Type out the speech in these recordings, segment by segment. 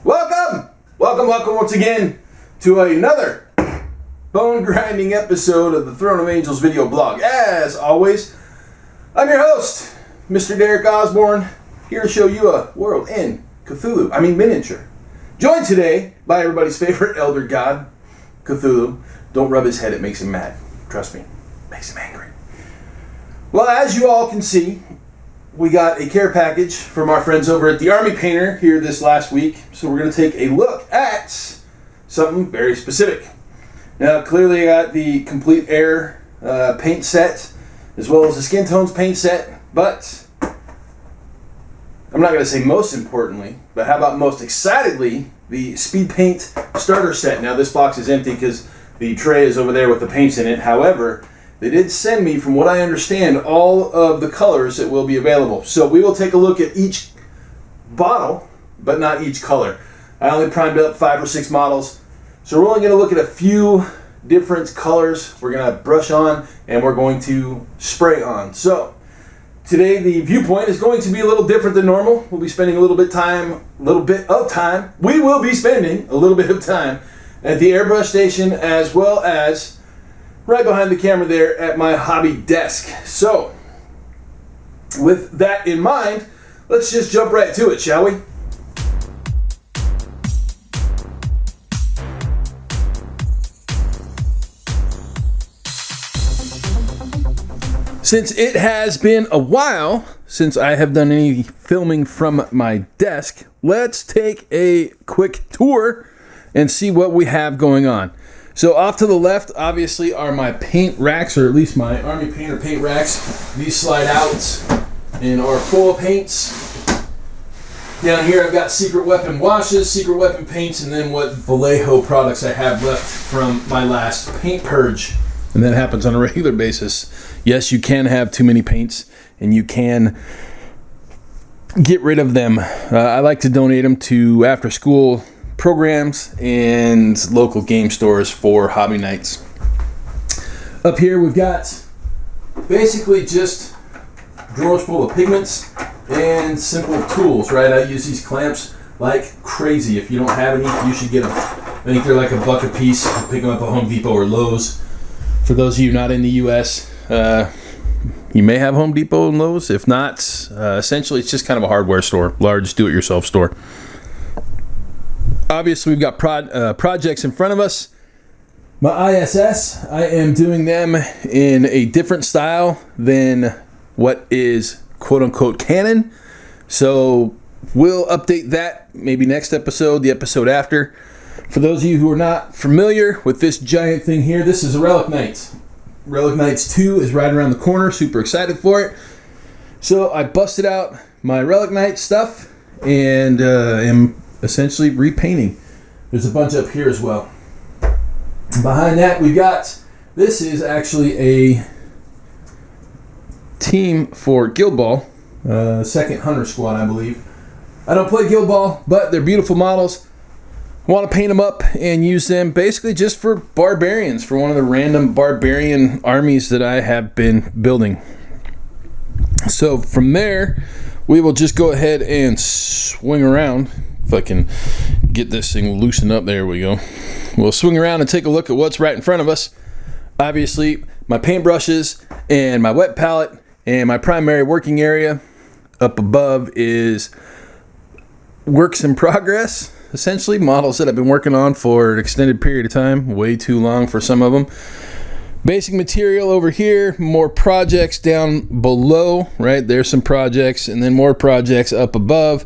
Welcome once again to another bone-grinding episode of the Throne of Angels video blog. As always, I'm your host, Mr. Derek Osborne, here to show you a world in miniature. Joined today by everybody's favorite elder god, Cthulhu. Don't rub his head, it makes him mad. Trust me, it makes him angry. Well, as you all can see, we got a care package from our friends over at the Army Painter here this last week. So we're going to take a look at something very specific. Now, clearly I got the complete air paint set, as well as the skin tones paint set, but I'm not going to say most importantly, but how about most excitedly, the Speedpaint starter set. Now, this box is empty because the tray is over there with the paints in it. However, they did send me, from what I understand, all of the colors that will be available. So we will take a look at each bottle, but not each color. I only primed up 5 or 6 models. So we're only going to look at a few different colors. We're going to brush on and we're going to spray on. So today the viewpoint is going to be a little different than normal. We'll be spending a little bit of time. We will be spending a little bit of time at the airbrush station, as well as right behind the camera there at my hobby desk. So, with that in mind, let's just jump right to it, shall we? Since it has been a while since I have done any filming from my desk, let's take a quick tour and see what we have going on. So off to the left, obviously, are my paint racks, or at least my Army Painter paint racks. These slide out and are full of paints. Down here, I've got Secret Weapon washes, Secret Weapon paints, and then what Vallejo products I have left from my last paint purge. And that happens on a regular basis. Yes, you can have too many paints, and you can get rid of them. I like to donate them to after-school programs and local game stores for hobby nights. Up here we've got basically just drawers full of pigments and simple tools, right? I use these clamps like crazy. If you don't have any, you should get them. I think they're like $1 a piece. You pick them up at Home Depot or Lowe's. For those of you not in the US, you may have Home Depot and Lowe's. If not, essentially it's just kind of a hardware store, large do-it-yourself store. Obviously, we've got projects in front of us. My ISS, I am doing them in a different style than what is quote-unquote canon. So we'll update that maybe next episode, the episode after. For those of you who are not familiar with this giant thing here, this is a Relic Knights. Relic Knights 2 is right around the corner. Super excited for it. So I busted out my Relic Knights stuff and am essentially repainting. There's a bunch up here as well. Behind that we've got, this is actually a team for Guild Ball, second Hunter Squad, I believe. I don't play Guild Ball, but they're beautiful models. I want to paint them up and use them basically just for barbarians, for one of the random barbarian armies that I have been building. So from there, we will just go ahead and swing around. If I can get this thing loosened up, there we go. We'll swing around and take a look at what's right in front of us. Obviously, my paintbrushes and my wet palette and my primary working area. Up above is works in progress, essentially models that I've been working on for an extended period of time, way too long for some of them. Basic material over here, more projects down below, right? There's some projects, and then more projects up above.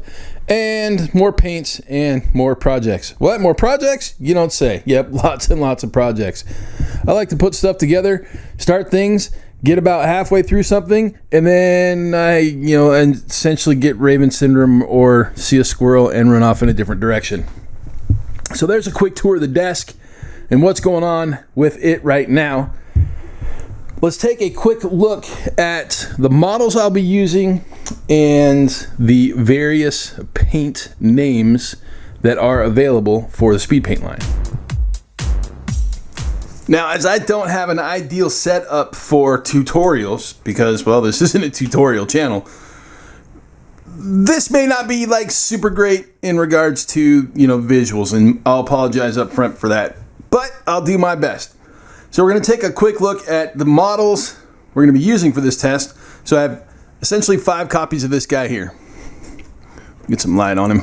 And more paints and more projects. What? More projects? You don't say. Yep, lots and lots of projects. I like to put stuff together, start things, get about halfway through something, and then I, and essentially get Raven Syndrome or see a squirrel and run off in a different direction. So there's a quick tour of the desk and what's going on with it right now. Let's take a quick look at the models I'll be using and the various paint names that are available for the Speedpaint line. Now, as I don't have an ideal setup for tutorials, because, well, this isn't a tutorial channel, this may not be like super great in regards to, you know, visuals, and I'll apologize up front for that, but I'll do my best. So we're going to take a quick look at the models we're going to be using for this test. So I have essentially 5 copies of this guy here. Get some light on him.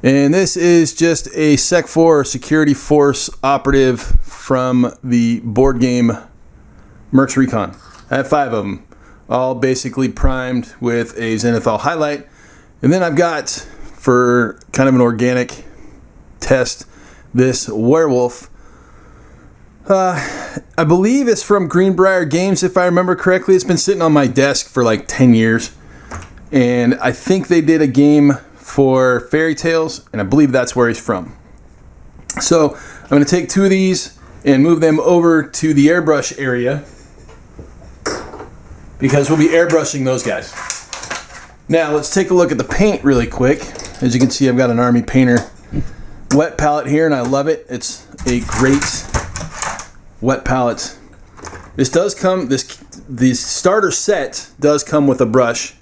And this is just a Sec 4 Security Force operative from the board game Mercs Recon. I have 5 of them, all basically primed with a zenithal highlight. And then I've got, for kind of an organic test, this werewolf. I believe it's from Greenbrier Games, if I remember correctly. It's been sitting on my desk for like 10 years. And I think they did a game for Fairy Tales, and I believe that's where he's from. So I'm going to take 2 of these and move them over to the airbrush area, because we'll be airbrushing those guys. Now let's take a look at the paint really quick. As you can see, I've got an Army Painter wet palette here, and I love it. It's a great wet palette. This does come, the starter set does come with a brush.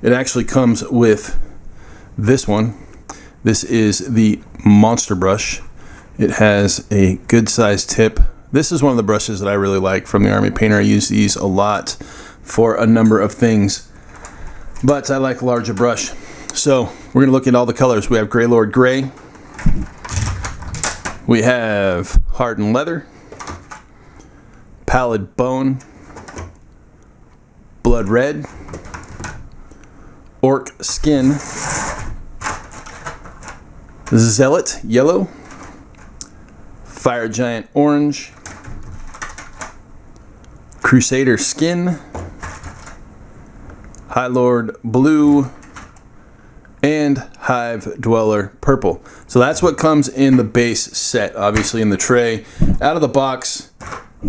It actually comes with this one. This is the Monster Brush. It has a good sized tip. This is one of the brushes that I really like from the Army Painter. I use these a lot for a number of things, but I like a larger brush. So we're going to look at all the colors. We have Greylord Gray. We have Hardened Leather, Pallid Bone, Blood Red, Orc Skin, Zealot Yellow, Fire Giant Orange, Crusader Skin, High Lord Blue, and Hive Dweller Purple. So that's what comes in the base set, obviously in the tray, out of the box,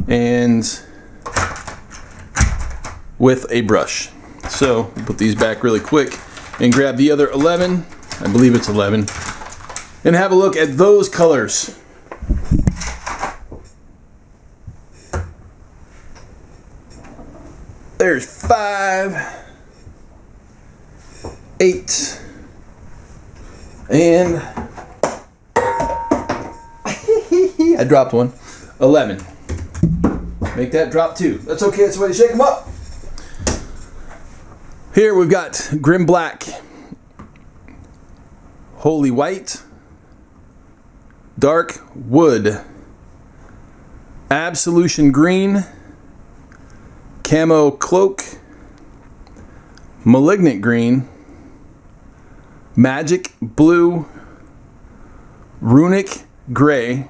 and with a brush. So we'll put these back really quick and grab the other 11, I believe it's 11, and have a look at those colors. There's 5, 8, and I dropped one. 11. Make that drop 2. That's okay, that's the way to shake them up. Here we've got Grim Black, Holy White, Dark Wood, Absolution Green, Camo Cloak, Malignant Green, Magic Blue, Runic Gray,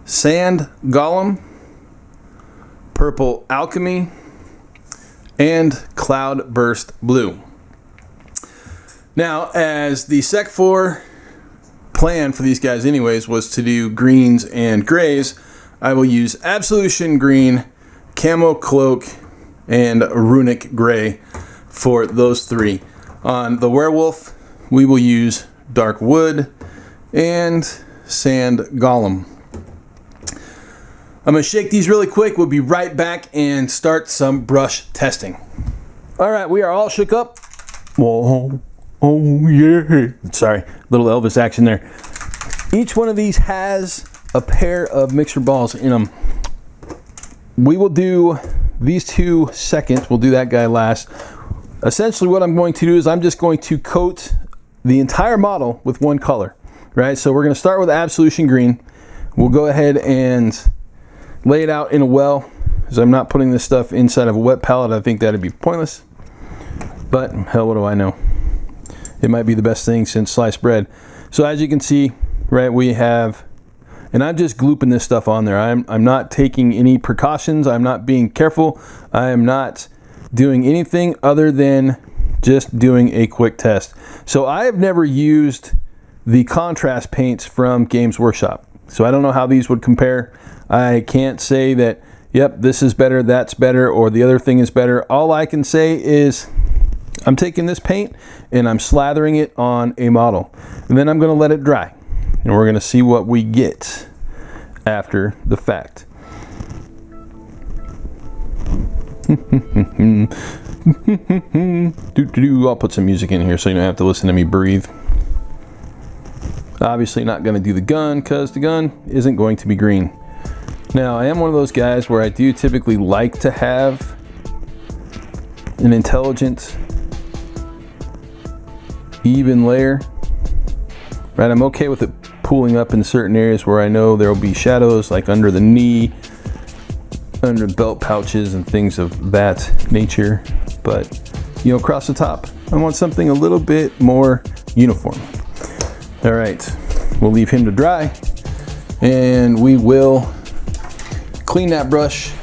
Sand Golem, Purple Alchemy, and Cloud Burst Blue. Now, as the Sec 4 plan for these guys anyways was to do greens and grays, I will use Absolution Green, Camo Cloak, and Runic Gray for those 3. On the werewolf, we will use Dark Wood and Sand Golem. I'm going to shake these really quick. We'll be right back and start some brush testing. All right, we are all shook up. Whoa, oh yeah. Sorry, little Elvis action there. Each one of these has a pair of mixer balls in them. We will do these 2 seconds. We'll do that guy last. Essentially what I'm going to do is I'm just going to coat the entire model with one color, right? So we're going to start with Absolution Green. We'll go ahead and lay it out in a well, because I'm not putting this stuff inside of a wet palette. I think that'd be pointless, but hell, what do I know? It might be the best thing since sliced bread. So as you can see, right, we have, and I'm just glooping this stuff on there. I'm not taking any precautions. I'm not being careful. I am not doing anything other than just doing a quick test. So I have never used the contrast paints from Games Workshop, so I don't know how these would compare. I can't say that, yep, this is better, that's better, or the other thing is better. All I can say is I'm taking this paint and I'm slathering it on a model, and then I'm going to let it dry, and we're going to see what we get after the fact. I'll put some music in here so you don't have to listen to me breathe. Obviously not going to do the gun because the gun isn't going to be green. Now, I am one of those guys where I do typically like to have an intelligent, even layer. Right, I'm okay with it pooling up in certain areas where I know there will be shadows, like under the knee, under belt pouches and things of that nature. But, you know, across the top, I want something a little bit more uniform. All right, we'll leave him to dry, and we will clean that brush,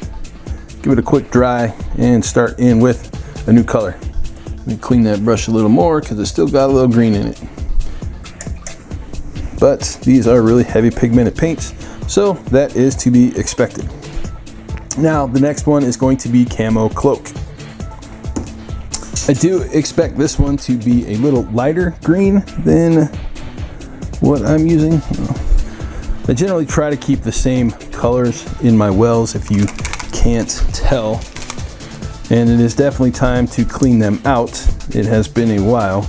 give it a quick dry, and start in with a new color. Let me clean that brush a little more because it's still got a little green in it. But these are really heavy pigmented paints, so that is to be expected. Now, the next one is going to be Camo Cloak. I do expect this one to be a little lighter green than what I'm using. I generally try to keep the same colors in my wells if you can't tell. And it is definitely time to clean them out. It has been a while.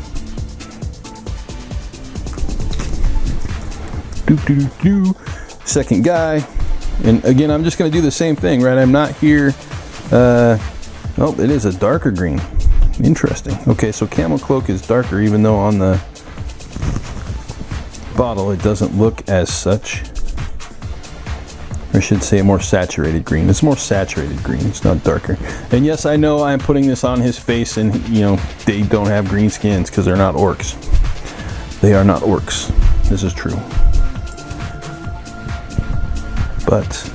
Second guy. And again, I'm just going to do the same thing, right? I'm not here. Oh, it is a darker green. Interesting. Okay, so Camo Cloak is darker, even though on the bottle it doesn't look as such. I should say a more saturated green. It's more saturated green, it's not darker. And yes, I know I'm putting this on his face and, you know, they don't have green skins because they're not orcs. They are not orcs. This is true. But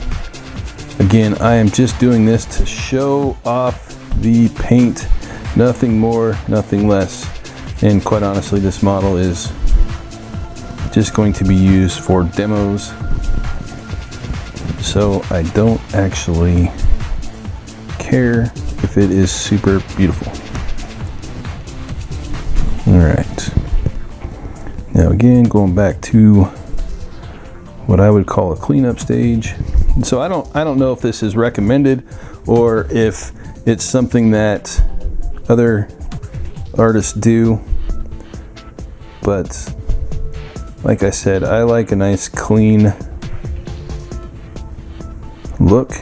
again, I am just doing this to show off the paint. Nothing more, nothing less. And quite honestly, this model is just going to be used for demos. So I don't actually care if it is super beautiful. All right. Now again, going back to what I would call a cleanup stage. And so I don't know if this is recommended or if it's something that other artists do, but like I said, I like a nice clean look.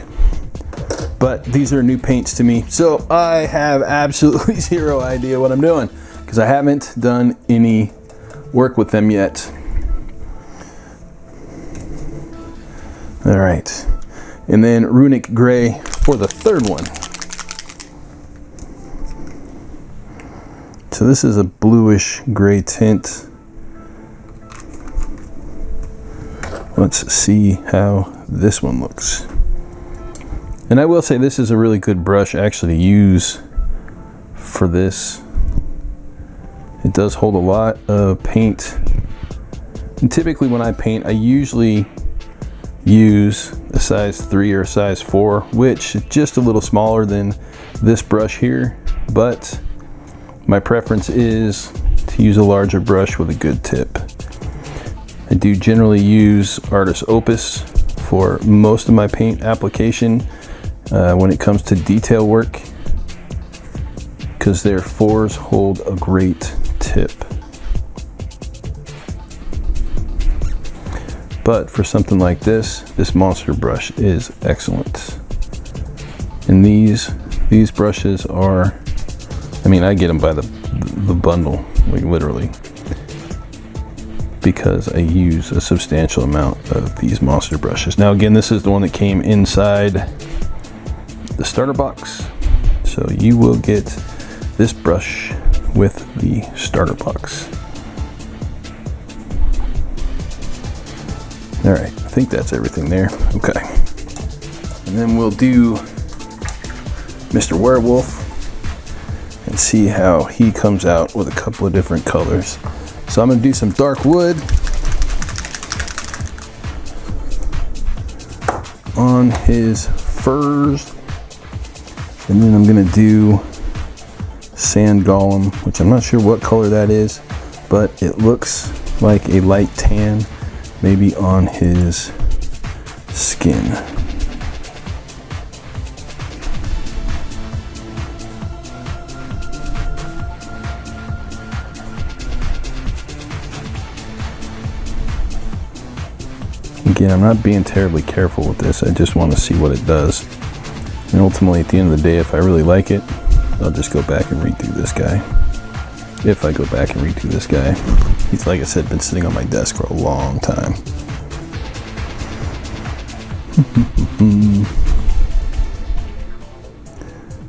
But these are new paints to me, so I have absolutely zero idea what I'm doing because I haven't done any work with them yet. All right, and then Runic Gray for the third one. So this is a bluish gray tint. Let's see how this one looks. And I will say this is a really good brush actually to use for this. It does hold a lot of paint. And typically when I paint, I usually use a size 3 or a size 4, which is just a little smaller than this brush here, but my preference is to use a larger brush with a good tip. I do generally use Artist Opus for most of my paint application when it comes to detail work, because their 4s hold a great tip. But for something like this, this monster brush is excellent. And these brushes are, I mean, I get them by the bundle, like literally, because I use a substantial amount of these monster brushes. Now again, this is the one that came inside the starter box, so you will get this brush with the starter box. All right, I think that's everything there. Okay, and then we'll do Mr. Werewolf and see how he comes out with a couple of different colors. So I'm gonna do some dark wood on his furs, and then I'm gonna do sand golem, which I'm not sure what color that is, but it looks like a light tan, maybe on his skin. Again, I'm not being terribly careful with this. I just want to see what it does. And ultimately, at the end of the day, if I really like it, I'll just go back and redo this guy. If I go back and redo this guy. He's, like I said, been sitting on my desk for a long time.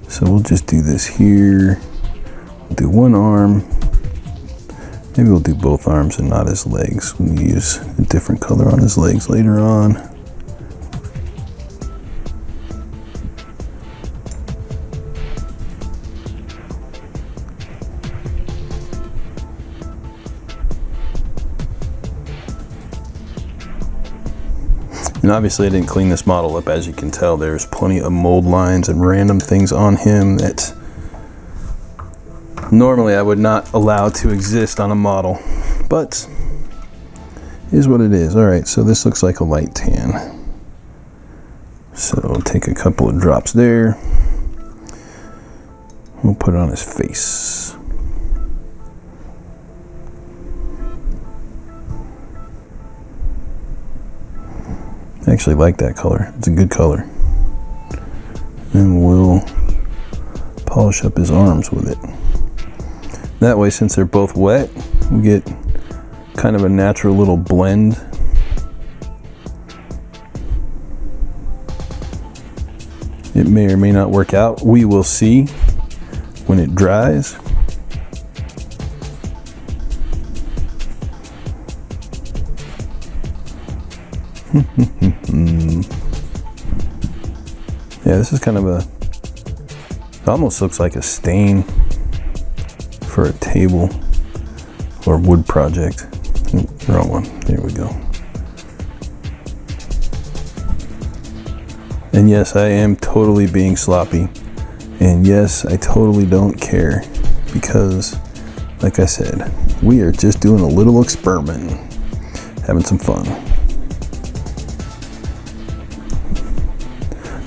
So we'll just do this here. We'll do one arm. Maybe we'll do both arms and not his legs. We'll use a different color on his legs later on. And obviously I didn't clean this model up. As you can tell, there's plenty of mold lines and random things on him that normally I would not allow to exist on a model, but is what it is. All right, so this looks like a light tan. So I'll take a couple of drops there. We'll put it on his face. I actually like that color. It's a good color. And we'll polish up his arms with it. That way, since they're both wet, we get kind of a natural little blend. It may or may not work out. We will see when it dries. Yeah, this is kind of a, it almost looks like a stain for a table or wood project. Wrong one. There we go. And yes, I am totally being sloppy. And yes, I totally don't care because, like I said, we are just doing a little experiment, having some fun.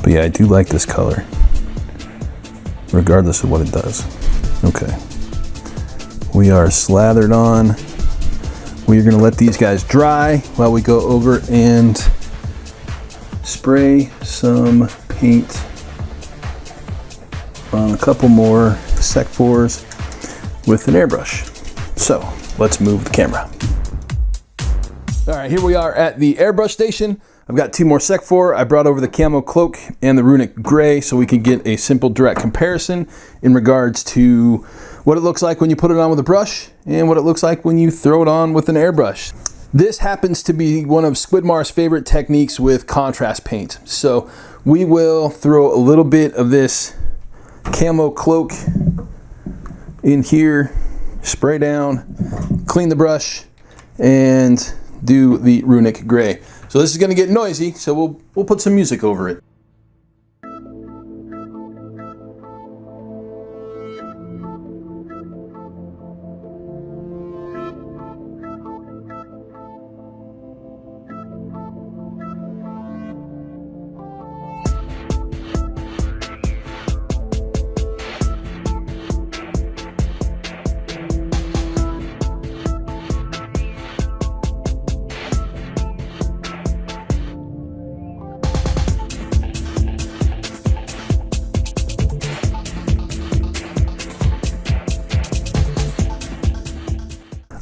But yeah, I do like this color, regardless of what it does. Okay. We are slathered on. We are gonna let these guys dry while we go over and spray some paint on a couple more Sec 4s with an airbrush. So let's move the camera. All right, here we are at the airbrush station. I've got 2 more Sec 4. I brought over the camo cloak and the runic gray so we can get a simple direct comparison in regards to what it looks like when you put it on with a brush and what it looks like when you throw it on with an airbrush. This happens to be one of Squidmar's favorite techniques with contrast paint. So we will throw a little bit of this camo cloak in here, spray down, clean the brush, and do the runic gray. So this is going to get noisy, so we'll put some music over it.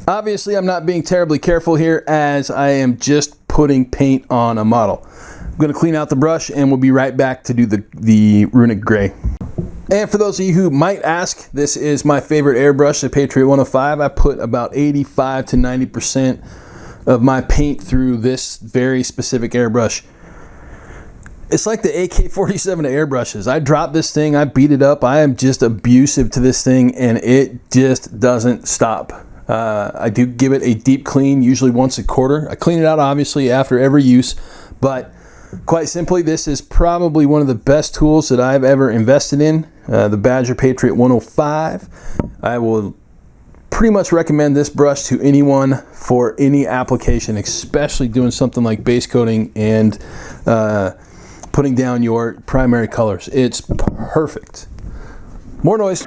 Obviously, I'm not being terribly careful here as I am just putting paint on a model. I'm going to clean out the brush and we'll be right back to do the runic gray. And for those of you who might ask, this is my favorite airbrush, the Patriot 105. I put about 85 to 90% of my paint through this very specific airbrush. It's like the AK-47 of airbrushes. I drop this thing, I beat it up, I am just abusive to this thing and it just doesn't stop. I do give it a deep clean, usually once a quarter. I clean it out obviously after every use, but quite simply, this is probably one of the best tools that I've ever invested in, the Badger Patriot 105. I will pretty much recommend this brush to anyone for any application, especially doing something like base coating and putting down your primary colors. It's perfect. More noise.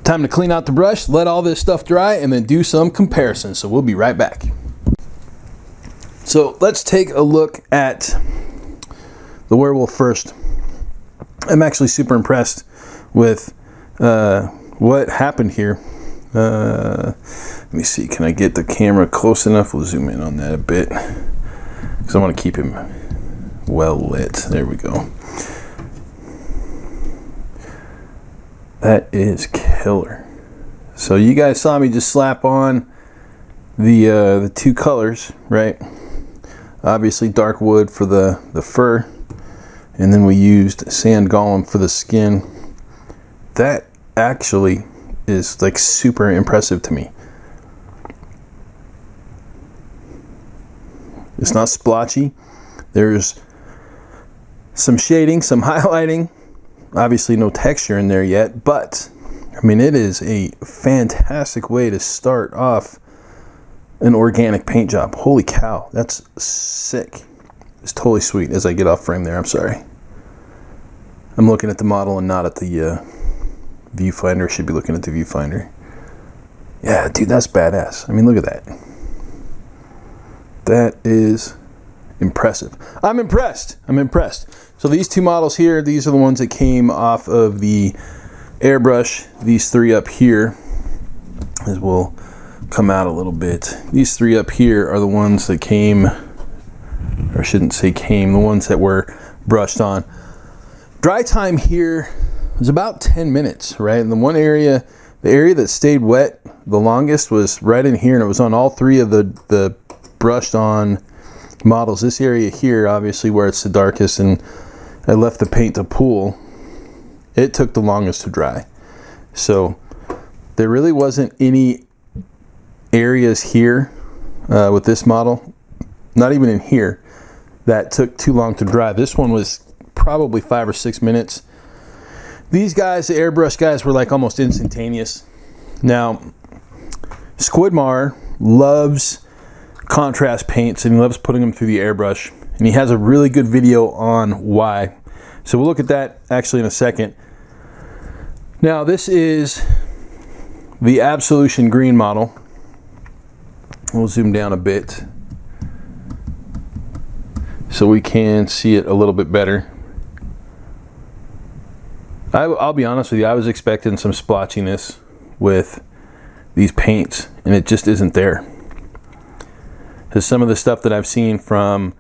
Time to clean out the brush, let all this stuff dry, and then do some comparisons. So we'll be right back. So let's take a look at the werewolf first. I'm actually super impressed with what happened here. Let me see, can I get the camera close enough? We'll zoom in on that a bit because I want to keep him well lit. There we go. That is killer. So you guys saw me just slap on the two colors, right? Obviously dark wood for the fur, and then we used sand golem for the skin. That actually is like super impressive to me. It's not splotchy. There's some shading, some highlighting. Obviously no texture in there yet, but I mean, it is a fantastic way to start off an organic paint job. Holy cow, that's sick. It's totally sweet. As I get off frame there, I'm sorry. I'm looking at the model and not at the viewfinder. Should be looking at the viewfinder. Yeah, dude, that's badass. I mean, look at that. That is impressive. I'm impressed. So these two models here, these are the ones that came off of the Airbrush. These three up here, as we'll come out a little bit. These three up here are the ones that came, or I shouldn't say came, the ones that were brushed on. Dry time here was about 10 minutes, right? And the one area, the area that stayed wet the longest was right in here, and it was on all three of the brushed on models. This area here, obviously where it's the darkest, and I left the paint to pool, it took the longest to dry. So there really wasn't any areas here with this model, not even in here, that took too long to dry. This one was probably 5 or 6 minutes. These guys, the Airbrush guys, were like almost instantaneous. Now, Squidmar loves contrast paints and he loves putting them through the Airbrush, and he has a really good video on why. So we'll look at that actually in a second. Now this is the Absolution Green model. We'll zoom down a bit so we can see it a little bit better. I'll be honest with you, I was expecting some splotchiness with these paints, and it just isn't there. Because some of the stuff that I've seen from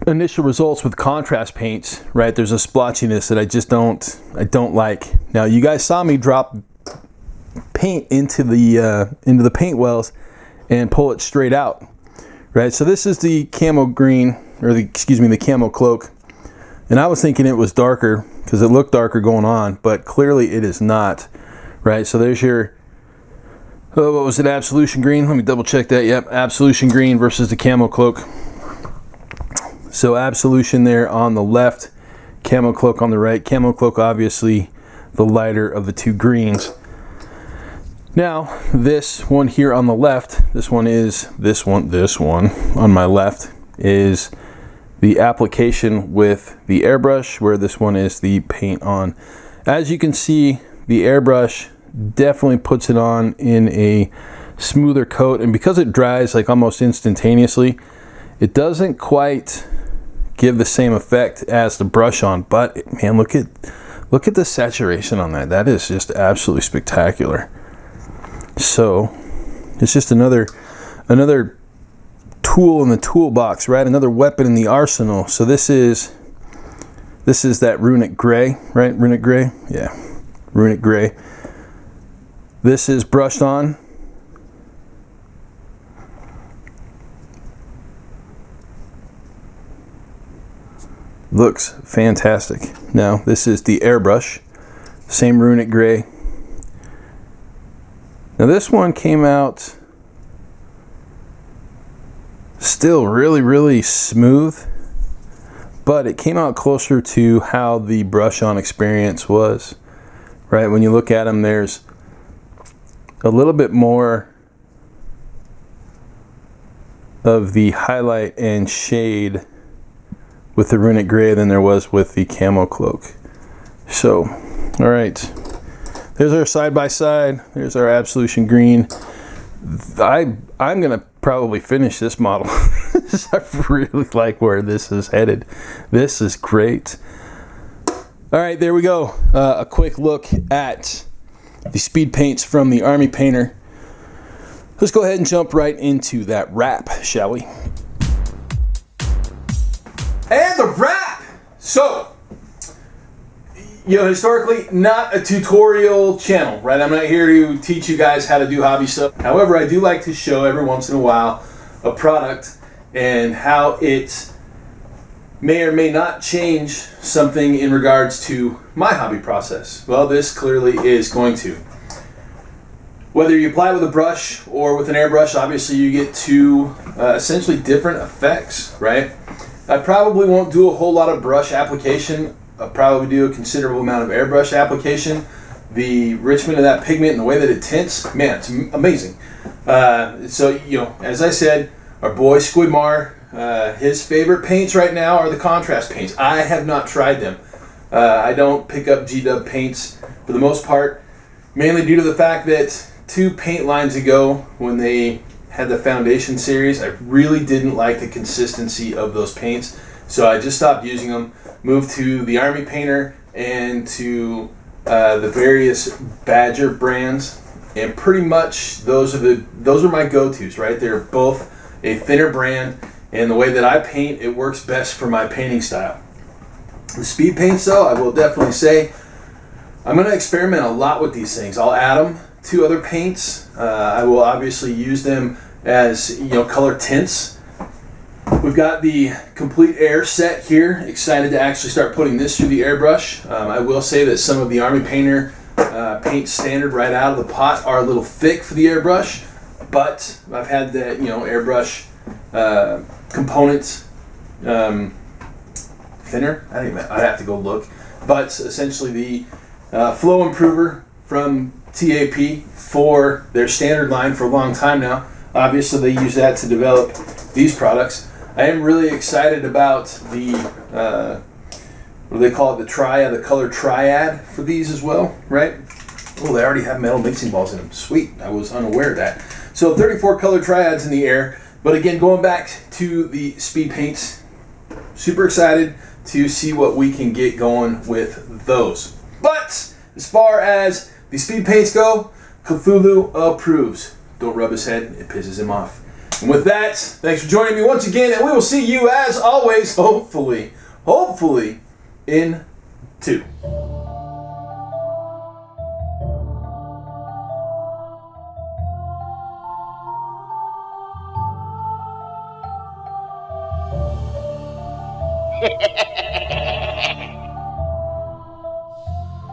initial results with contrast paints, right, there's a splotchiness that I don't like. Now you guys saw me drop paint into the paint wells and pull it straight out, right? So this is the camo green, or the camo cloak, and I was thinking it was darker because it looked darker going on, but clearly it is not, right? So there's your, oh, what was it, Absolution Green? Let me double check that. Yep, Absolution Green versus the camo cloak. So Absolution there on the left, camo cloak on the right. Camo cloak obviously the lighter of the two greens. Now this one here on the left, this one on my left is the application with the Airbrush, where this one is the paint on. As you can see, the Airbrush definitely puts it on in a smoother coat, and because it dries like almost instantaneously, it doesn't quite give the same effect as the brush on. But man, look at the saturation on that. That is just absolutely spectacular. So it's just another tool in the toolbox, right? Another weapon in the arsenal. So this is that runic gray, right? Runic gray, yeah, runic gray. This is brushed on. Looks fantastic. Now this is the Airbrush, same runic gray. Now this one came out still really smooth, but it came out closer to how the brush on experience was, right? When you look at them, there's a little bit more of the highlight and shade with the runic gray than there was with the camo cloak. So, all right, There's our side-by-side. There's our Absolution Green. I'm going to probably finish this model. I really like where this is headed. This is great. All right, there we go. A quick look at the speed paints from the Army Painter. Let's go ahead and jump right into that wrap, shall we? And the wrap! So, historically, not a tutorial channel, right? I'm not here to teach you guys how to do hobby stuff. However, I do like to show every once in a while a product and how it may or may not change something in regards to my hobby process. Well, this clearly is going to. Whether you apply with a brush or with an airbrush, obviously you get two essentially different effects, right? I probably won't do a whole lot of brush application. I'll probably do a considerable amount of airbrush application. The enrichment of that pigment and the way that it tints, man, it's amazing. So, as I said, our boy Squidmar, his favorite paints right now are the contrast paints. I have not tried them. I don't pick up G-Dub paints for the most part, mainly due to the fact that 2 paint lines ago, when they had the Foundation series, I really didn't like the consistency of those paints. So I just stopped using them, moved to the Army Painter and to the various Badger brands, and pretty much those are my go-tos, right? They're both a thinner brand, and the way that I paint, it works best for my painting style. The speed paints, though, I will definitely say, I'm going to experiment a lot with these things. I'll add them to other paints. I will obviously use them as color tints. We've got the complete air set here. Excited to actually start putting this through the airbrush. I will say that some of the Army Painter paints standard right out of the pot are a little thick for the airbrush, but I've had the airbrush components thinner. I'd have to go look, but essentially the flow improver from TAP for their standard line for a long time now. Obviously, they use that to develop these products. I am really excited about the, what do they call it, the color triad for these as well, right? Oh, they already have metal mixing balls in them. Sweet, I was unaware of that. So 34 color triads in the air. But again, going back to the speed paints, super excited to see what we can get going with those. But as far as the speed paints go, Cthulhu approves. Don't rub his head, it pisses him off. And with that, thanks for joining me once again, and we will see you as always, hopefully, in 2.